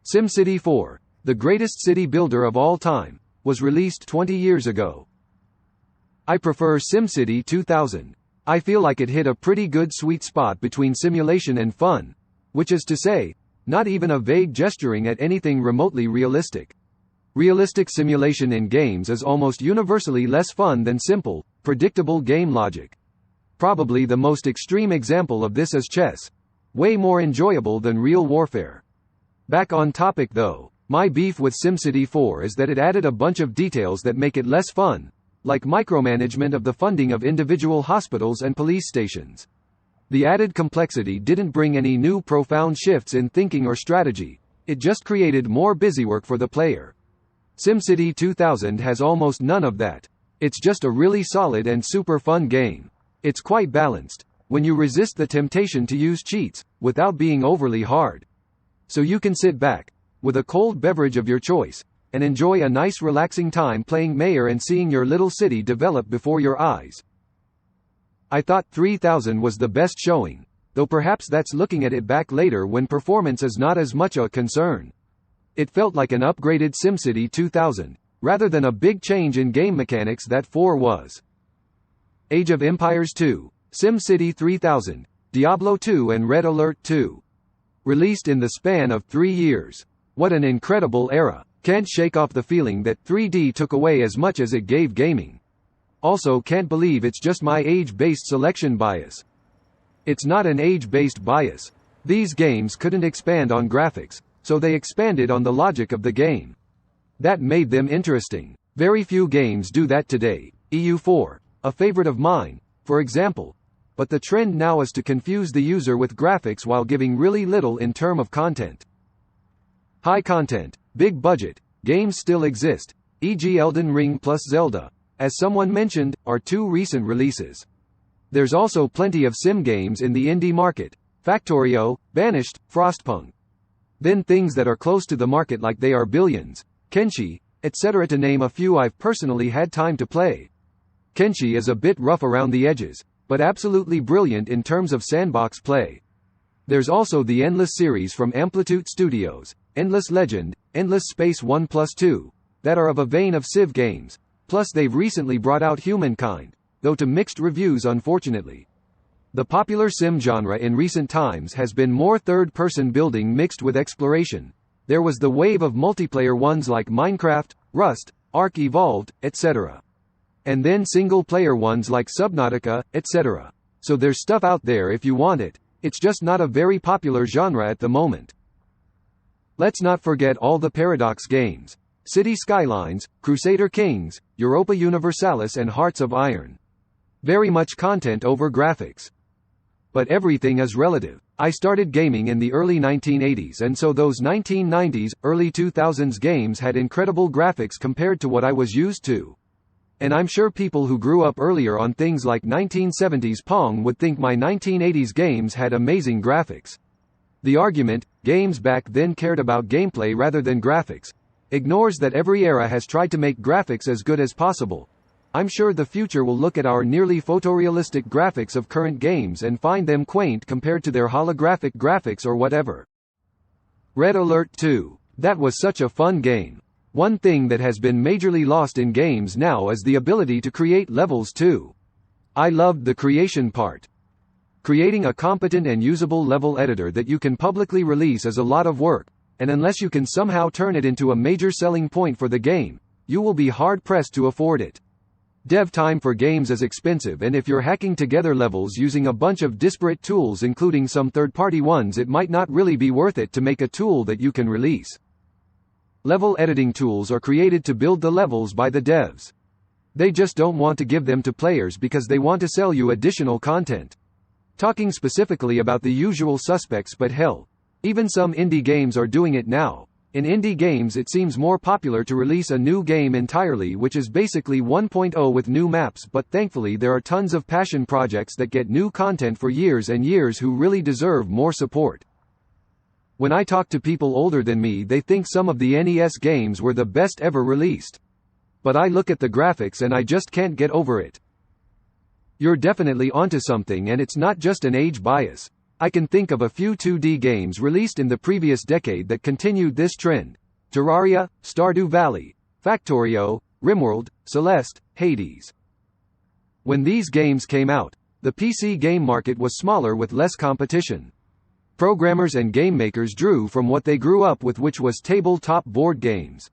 SimCity 4, the greatest city builder of all time, was released 20 years ago. I prefer SimCity 2000. I feel like it hit a pretty good sweet spot between simulation and fun, which is to say, not even a vague gesturing at anything remotely realistic. Realistic simulation in games is almost universally less fun than simple, predictable game logic. Probably the most extreme example of this is chess. Way more enjoyable than real warfare. Back on topic though, my beef with SimCity 4 is that it added a bunch of details that make it less fun, like micromanagement of the funding of individual hospitals and police stations. The added complexity didn't bring any new profound shifts in thinking or strategy, it just created more busywork for the player. SimCity 2000 has almost none of that. It's just a really solid and super fun game. It's quite balanced, when you resist the temptation to use cheats, without being overly hard. So you can sit back, with a cold beverage of your choice, and enjoy a nice relaxing time playing Mayor and seeing your little city develop before your eyes. I thought 3000 was the best showing, though perhaps that's looking at it back later when performance is not as much a concern. It felt like an upgraded SimCity 2000, rather than a big change in game mechanics that 4 was. Age of Empires 2, SimCity 3000, Diablo 2 and Red Alert 2. Released in the span of 3 years. What an incredible era. Can't shake off the feeling that 3D took away as much as it gave gaming. Also can't believe it's just my age-based selection bias. It's not an age-based bias. These games couldn't expand on graphics, so they expanded on the logic of the game. That made them interesting. Very few games do that today. EU4, a favorite of mine, for example. But the trend now is to confuse the user with graphics while giving really little in terms of content. High content, big budget, games still exist, e.g. Elden Ring plus Zelda, as someone mentioned, are 2 recent releases. There's also plenty of sim games in the indie market, Factorio, Banished, Frostpunk. Then things that are close to the market like They Are Billions, Kenshi, etc. to name a few I've personally had time to play. Kenshi is a bit rough around the edges, but absolutely brilliant in terms of sandbox play. There's also the Endless series from Amplitude Studios, Endless Legend, Endless Space 1+2, that are of a vein of Civ games, plus they've recently brought out Humankind, though to mixed reviews unfortunately. The popular sim genre in recent times has been more third-person building mixed with exploration. There was the wave of multiplayer ones like Minecraft, Rust, Ark Evolved, etc. And then single-player ones like Subnautica, etc. So there's stuff out there if you want it, it's just not a very popular genre at the moment. Let's not forget all the Paradox games. City Skylines, Crusader Kings, Europa Universalis and Hearts of Iron. Very much content over graphics. But everything is relative. I started gaming in the early 1980s and so those 1990s, early 2000s games had incredible graphics compared to what I was used to. And I'm sure people who grew up earlier on things like 1970s Pong would think my 1980s games had amazing graphics. The argument, games back then cared about gameplay rather than graphics, ignores that every era has tried to make graphics as good as possible. I'm sure the future will look at our nearly photorealistic graphics of current games and find them quaint compared to their holographic graphics or whatever. Red Alert 2. That was such a fun game. One thing that has been majorly lost in games now is the ability to create levels too. I loved the creation part. Creating a competent and usable level editor that you can publicly release is a lot of work, and unless you can somehow turn it into a major selling point for the game, you will be hard-pressed to afford it. Dev time for games is expensive, and if you're hacking together levels using a bunch of disparate tools including some third-party ones, it might not really be worth it to make a tool that you can release. Level editing tools are created to build the levels by the devs. They just don't want to give them to players because they want to sell you additional content. Talking specifically about the usual suspects, but hell, even some indie games are doing it now. In indie games it seems more popular to release a new game entirely, which is basically 1.0 with new maps, but thankfully there are tons of passion projects that get new content for years and years who really deserve more support. When I talk to people older than me, they think some of the NES games were the best ever released. But I look at the graphics and I just can't get over it. You're definitely onto something, and it's not just an age bias. I can think of a few 2D games released in the previous decade that continued this trend. Terraria, Stardew Valley, Factorio, Rimworld, Celeste, Hades. When these games came out, the PC game market was smaller with less competition. Programmers and game makers drew from what they grew up with, which was tabletop board games.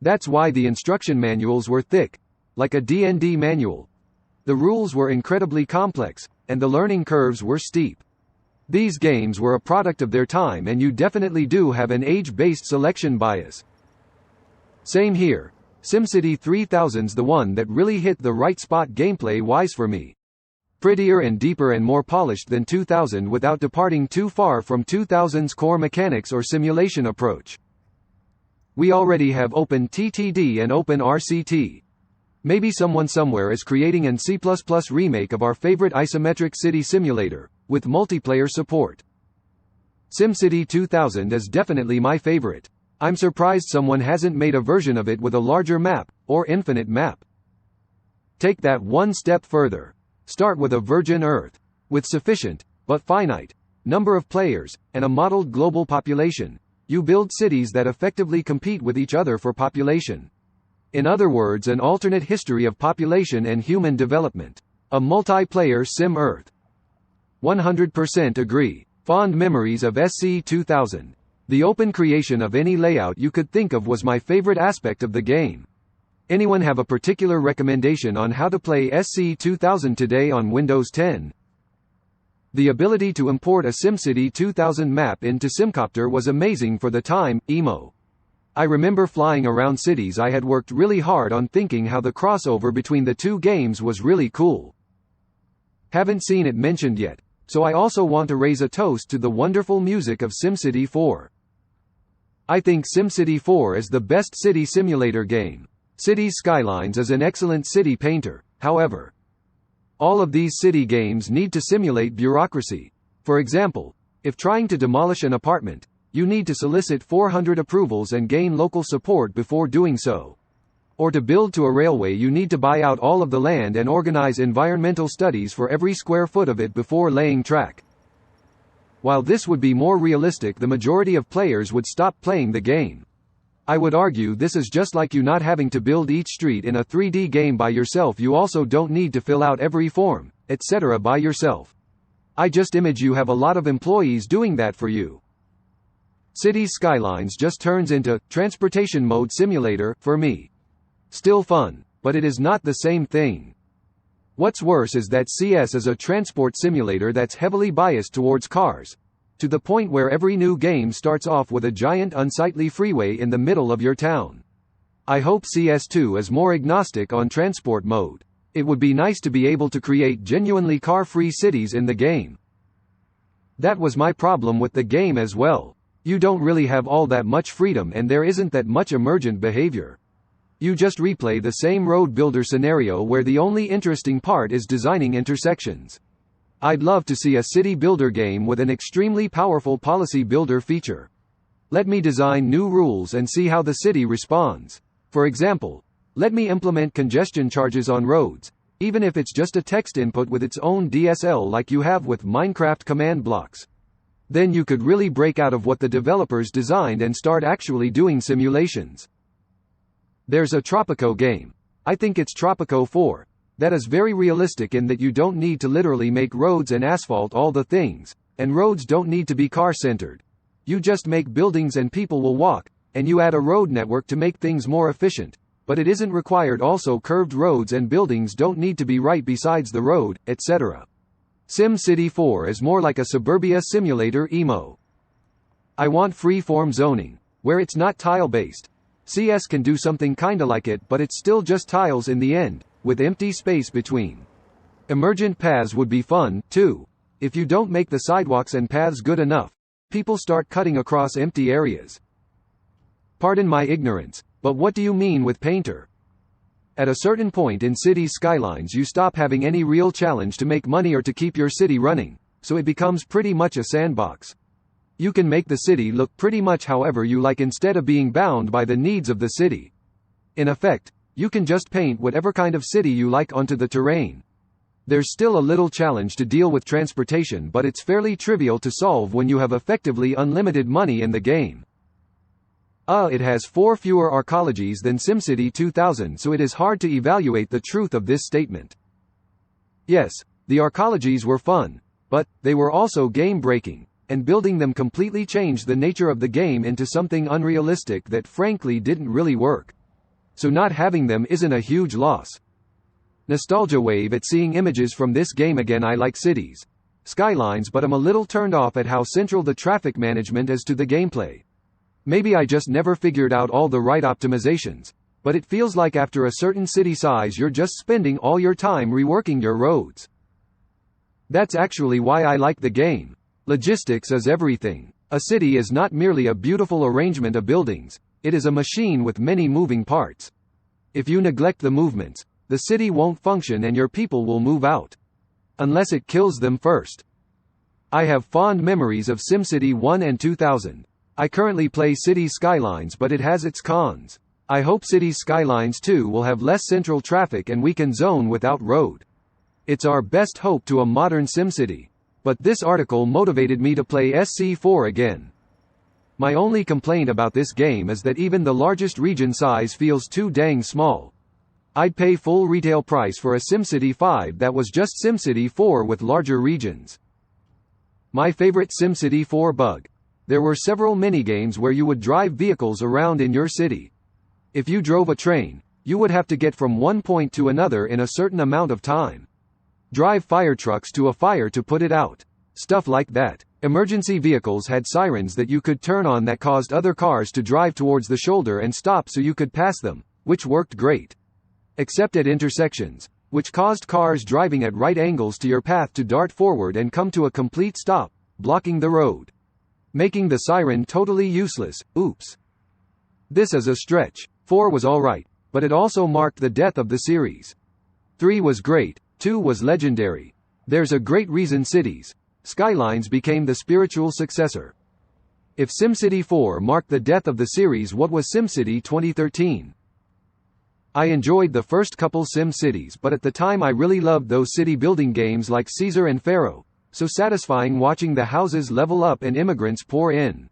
That's why the instruction manuals were thick, like a D&D manual. The rules were incredibly complex, and the learning curves were steep. These games were a product of their time, and you definitely do have an age-based selection bias. Same here. SimCity 3000's the one that really hit the right spot gameplay-wise for me. Prettier and deeper and more polished than 2000 without departing too far from 2000's core mechanics or simulation approach. We already have OpenTTD and OpenRCT. Maybe someone somewhere is creating an C++ remake of our favorite isometric city simulator, with multiplayer support. SimCity 2000 is definitely my favorite. I'm surprised someone hasn't made a version of it with a larger map, or infinite map. Take that one step further. Start with a virgin Earth, with sufficient, but finite, number of players, and a modeled global population. You build cities that effectively compete with each other for population. In other words, an alternate history of population and human development. A multiplayer Sim Earth. 100% agree. Fond memories of SC2000. The open creation of any layout you could think of was my favorite aspect of the game. Anyone have a particular recommendation on how to play SC2000 today on Windows 10? The ability to import a SimCity 2000 map into SimCopter was amazing for the time. Emo. I remember flying around cities. I had worked really hard on thinking how the crossover between the two games was really cool. Haven't seen it mentioned yet, so I also want to raise a toast to the wonderful music of SimCity 4. I think SimCity 4 is the best city simulator game. Cities Skylines is an excellent city painter, however. All of these city games need to simulate bureaucracy. For example, if trying to demolish an apartment, you need to solicit 400 approvals and gain local support before doing so. Or to build to a railway, you need to buy out all of the land and organize environmental studies for every square foot of it before laying track. While this would be more realistic, the majority of players would stop playing the game. I would argue this is just like you not having to build each street in a 3D game by yourself. You also don't need to fill out every form, etc. by yourself. I just imagine you have a lot of employees doing that for you. Cities Skylines just turns into transportation mode simulator for me. Still fun, but it is not the same thing. What's worse is that CS is a transport simulator that's heavily biased towards cars, to the point where every new game starts off with a giant unsightly freeway in the middle of your town. I hope CS2 is more agnostic on transport mode. It would be nice to be able to create genuinely car-free cities in the game. That was my problem with the game as well. You don't really have all that much freedom, and there isn't that much emergent behavior. You just replay the same road builder scenario where the only interesting part is designing intersections. I'd love to see a city builder game with an extremely powerful policy builder feature. Let me design new rules and see how the city responds. For example, let me implement congestion charges on roads, even if it's just a text input with its own DSL like you have with Minecraft command blocks. Then you could really break out of what the developers designed and start actually doing simulations. There's a Tropico game. I think it's Tropico 4. That is very realistic in that you don't need to literally make roads and asphalt all the things, and roads don't need to be car-centered. You just make buildings and people will walk, and you add a road network to make things more efficient, but it isn't required. Also, curved roads and buildings don't need to be right besides the road, etc. SimCity 4 is more like a suburbia simulator. Emo. I want free-form zoning, where it's not tile-based. CS can do something kinda like it, but it's still just tiles in the end, with empty space between. Emergent paths would be fun, too. If you don't make the sidewalks and paths good enough, people start cutting across empty areas. Pardon my ignorance, but what do you mean with painter? At a certain point in Cities Skylines you stop having any real challenge to make money or to keep your city running, so it becomes pretty much a sandbox. You can make the city look pretty much however you like instead of being bound by the needs of the city. In effect, you can just paint whatever kind of city you like onto the terrain. There's still a little challenge to deal with transportation, but it's fairly trivial to solve when you have effectively unlimited money in the game. It has 4 fewer arcologies than SimCity 2000, so it is hard to evaluate the truth of this statement. Yes, the arcologies were fun, but they were also game-breaking, and building them completely changed the nature of the game into something unrealistic that frankly didn't really work. So not having them isn't a huge loss. Nostalgia wave at seeing images from this game again. I like cities, skylines, but I'm a little turned off at how central the traffic management is to the gameplay. Maybe I just never figured out all the right optimizations, but it feels like after a certain city size you're just spending all your time reworking your roads. That's actually why I like the game. Logistics is everything. A city is not merely a beautiful arrangement of buildings, it is a machine with many moving parts. If you neglect the movements, the city won't function and your people will move out. Unless it kills them first. I have fond memories of SimCity 1 and 2000. I currently play Cities Skylines, but it has its cons. I hope Cities Skylines 2 will have less central traffic and we can zone without road. It's our best hope to a modern SimCity. But this article motivated me to play SC4 again. My only complaint about this game is that even the largest region size feels too dang small. I'd pay full retail price for a SimCity 5 that was just SimCity 4 with larger regions. My favorite SimCity 4 bug. There were several minigames where you would drive vehicles around in your city. If you drove a train, you would have to get from one point to another in a certain amount of time. Drive fire trucks to a fire to put it out. Stuff like that. Emergency vehicles had sirens that you could turn on that caused other cars to drive towards the shoulder and stop so you could pass them, which worked great. Except at intersections, which caused cars driving at right angles to your path to dart forward and come to a complete stop, blocking the road. Making the siren totally useless. Oops. This is a stretch. 4 was alright, but it also marked the death of the series. 3 was great, 2 was legendary. There's a great reason Cities Skylines became the spiritual successor. If SimCity 4 marked the death of the series, what was SimCity 2013? I enjoyed the first couple Sim Cities, but at the time I really loved those city building games like Caesar and Pharaoh. So satisfying watching the houses level up and immigrants pour in.